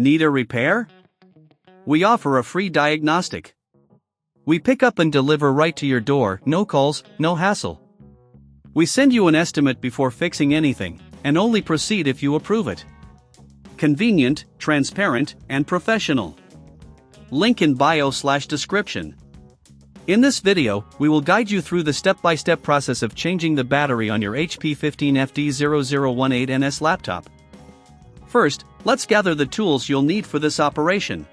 Need a repair? We offer a free diagnostic. We pick up and deliver right to your door, no calls, no hassle. We send you an estimate before fixing anything, and only proceed if you approve it. Convenient, transparent, and professional. Link in bio/description. In this video, we will guide you through the step-by-step process of changing the battery on your HP 15fd0018ns laptop. First, let's gather the tools you'll need for this operation.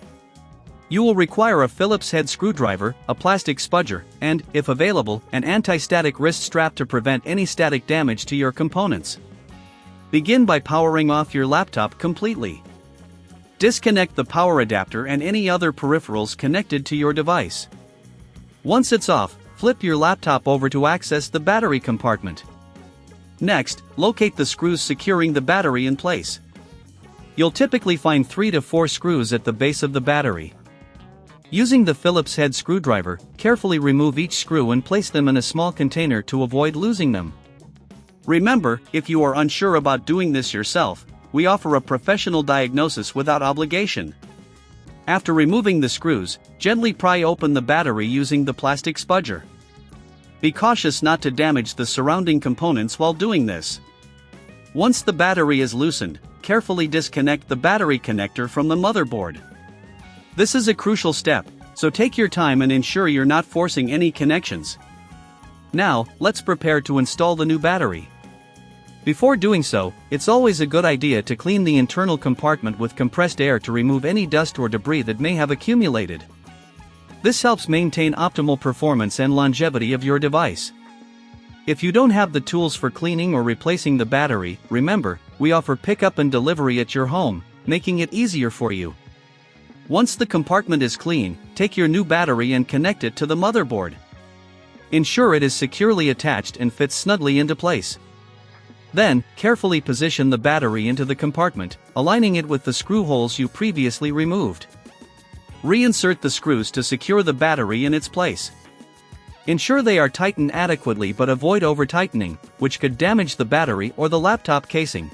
You will require a Phillips head screwdriver, a plastic spudger, and, if available, an anti-static wrist strap to prevent any static damage to your components. Begin by powering off your laptop completely. Disconnect the power adapter and any other peripherals connected to your device. Once it's off, flip your laptop over to access the battery compartment. Next, locate the screws securing the battery in place. You'll typically find 3 to 4 screws at the base of the battery. Using the Phillips head screwdriver, carefully remove each screw and place them in a small container to avoid losing them. Remember, if you are unsure about doing this yourself, we offer a professional diagnosis without obligation. After removing the screws, gently pry open the battery using the plastic spudger. Be cautious not to damage the surrounding components while doing this. Once the battery is loosened, carefully disconnect the battery connector from the motherboard. This is a crucial step, so take your time and ensure you're not forcing any connections. Now, let's prepare to install the new battery. Before doing so, it's always a good idea to clean the internal compartment with compressed air to remove any dust or debris that may have accumulated. This helps maintain optimal performance and longevity of your device. If you don't have the tools for cleaning or replacing the battery, remember, we offer pickup and delivery at your home, making it easier for you. Once the compartment is clean, take your new battery and connect it to the motherboard. Ensure it is securely attached and fits snugly into place. Then, carefully position the battery into the compartment, aligning it with the screw holes you previously removed. Reinsert the screws to secure the battery in its place. Ensure they are tightened adequately but avoid over-tightening, which could damage the battery or the laptop casing.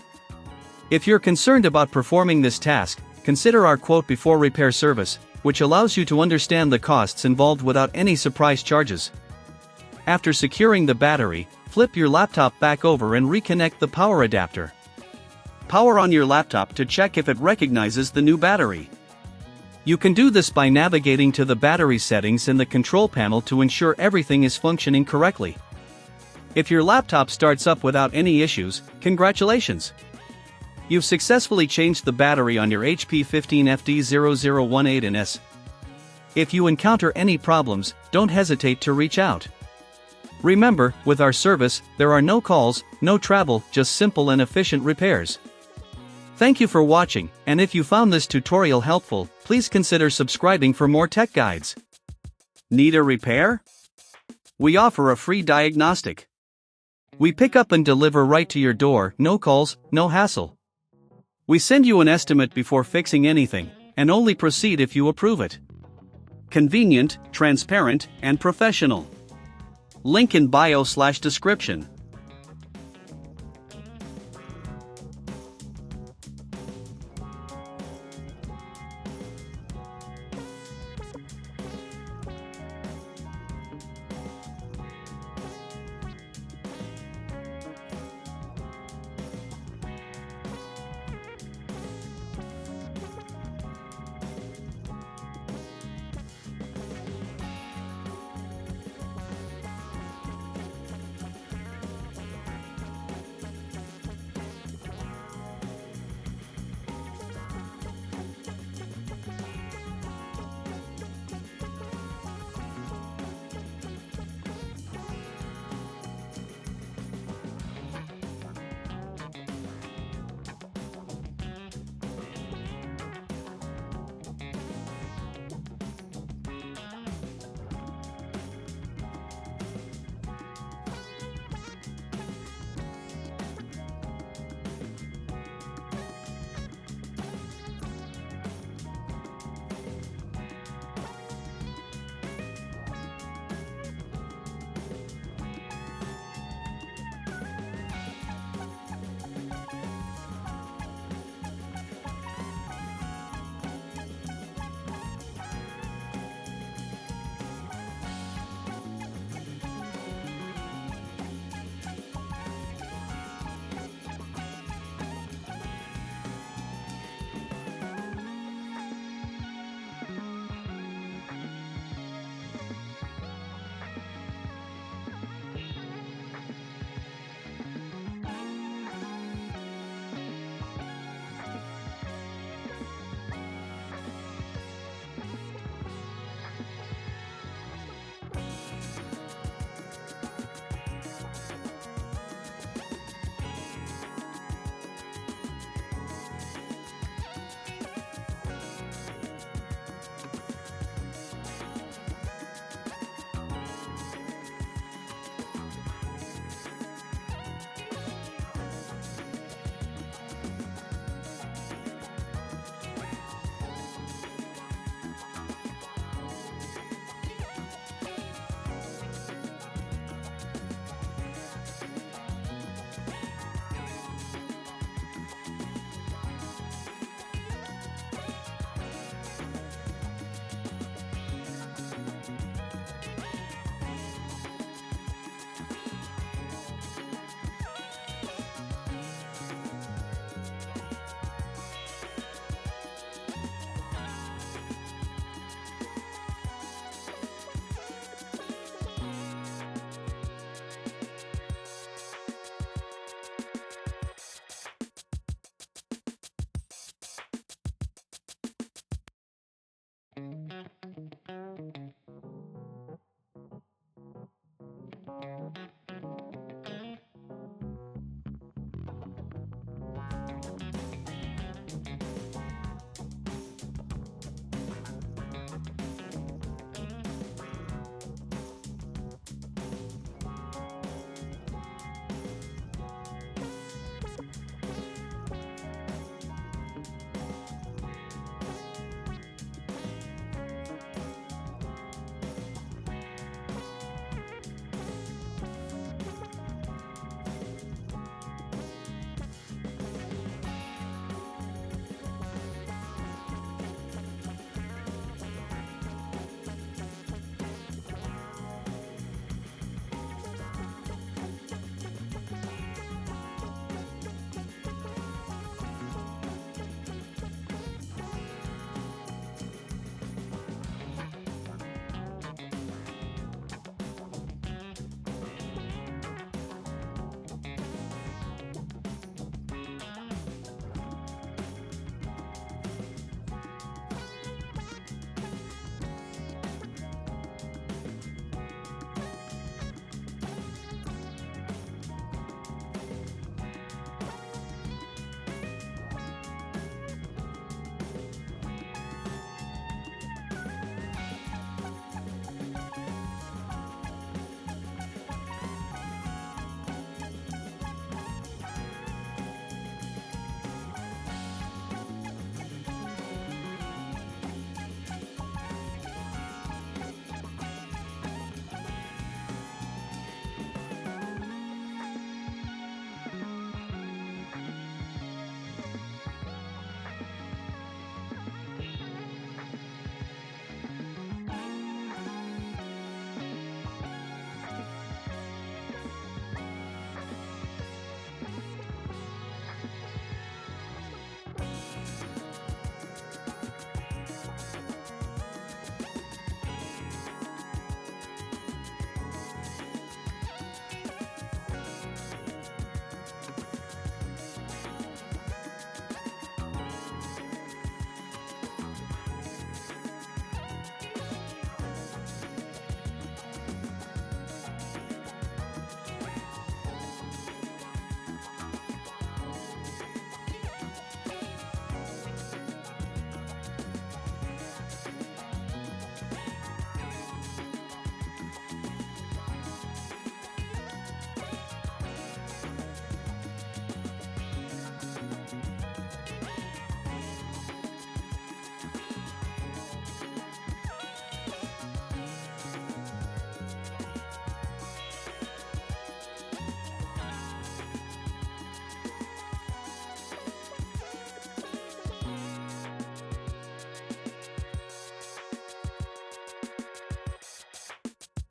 If you're concerned about performing this task, consider our quote before repair service, which allows you to understand the costs involved without any surprise charges. After securing the battery, flip your laptop back over and reconnect the power adapter. Power on your laptop to check if it recognizes the new battery. You can do this by navigating to the battery settings in the control panel to ensure everything is functioning correctly. If your laptop starts up without any issues, congratulations! You've successfully changed the battery on your HP 15fd0018ns. If you encounter any problems, don't hesitate to reach out. Remember, with our service, there are no calls, no travel, just simple and efficient repairs. Thank you for watching, and if you found this tutorial helpful, please consider subscribing for more tech guides. Need a repair? We offer a free diagnostic. We pick up and deliver right to your door, no calls, no hassle. We send you an estimate before fixing anything, and only proceed if you approve it. Convenient, transparent, and professional. Link in bio/description.